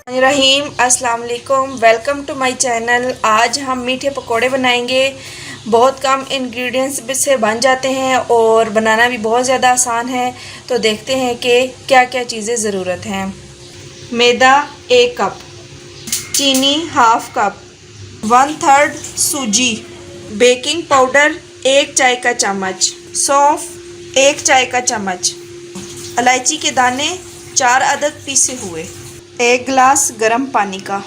रहीम अस्सलाम वालेकुम, welcome to my channel. आज हम मीठे पकोड़े बनाएंगे। बहुत कम इंग्रेडिएंट्स से बन जाते हैं और बनाना भी बहुत ज़्यादा आसान है। तो देखते हैं कि क्या क्या चीज़ें ज़रूरत हैं। मैदा 1 कप, चीनी हाफ कप, 1/3 सूजी, बेकिंग पाउडर 1 चाय का चम्मच, सौंफ 1 चाय का चम्मच, इलायची के दाने 4 अदद पीसे हुए, 1 गिलास गर्म पानी का।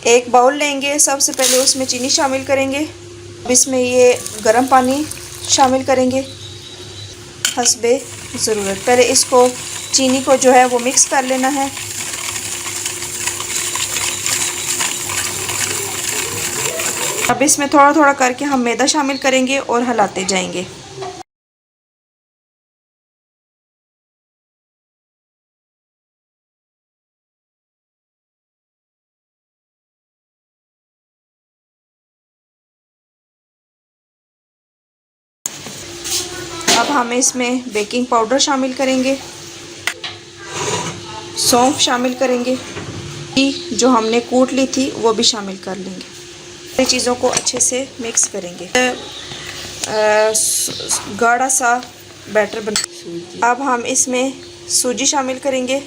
एक बाउल लेंगे, सबसे पहले उसमें चीनी शामिल करेंगे। अब इसमें ये गर्म पानी शामिल करेंगे हस्बे ज़रूरत। पहले इसको चीनी को जो है वो मिक्स कर लेना है। अब इसमें थोड़ा थोड़ा करके हम मैदा शामिल करेंगे और हिलाते जाएंगे। अब हम इसमें बेकिंग पाउडर शामिल करेंगे, सौंफ शामिल करेंगे, जो हमने कूट ली थी वो भी शामिल कर लेंगे। सारी चीज़ों को अच्छे से मिक्स करेंगे। गाढ़ा सा बैटर बना। अब हम इसमें सूजी शामिल करेंगे।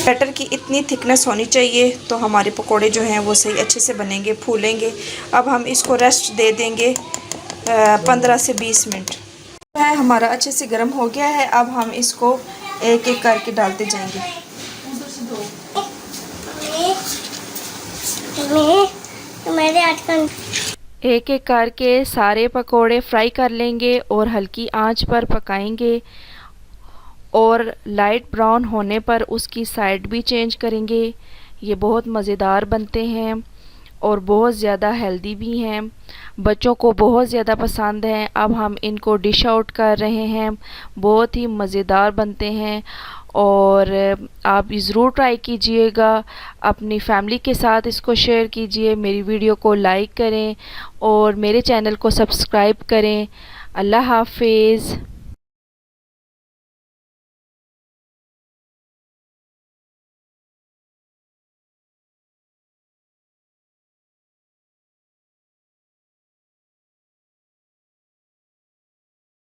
बैटर की इतनी थिकनेस होनी चाहिए तो हमारे पकोड़े जो हैं वो सही अच्छे से बनेंगे, फूलेंगे। अब हम इसको रेस्ट दे देंगे 15 से 20 मिनट। हमारा अच्छे से गर्म हो गया है। अब हम इसको एक एक करके डालते जाएंगे। एक एक करके सारे पकोड़े फ्राई कर लेंगे और हल्की आंच पर पकाएंगे और लाइट ब्राउन होने पर उसकी साइड भी चेंज करेंगे। ये बहुत मज़ेदार बनते हैं और बहुत ज़्यादा हेल्दी भी हैं, बच्चों को बहुत ज़्यादा पसंद हैं। अब हम इनको डिश आउट कर रहे हैं। बहुत ही मज़ेदार बनते हैं और आप ज़रूर ट्राई कीजिएगा। अपनी फैमिली के साथ इसको शेयर कीजिए। मेरी वीडियो को लाइक करें और मेरे चैनल को सब्सक्राइब करें। अल्लाह हाफिज़।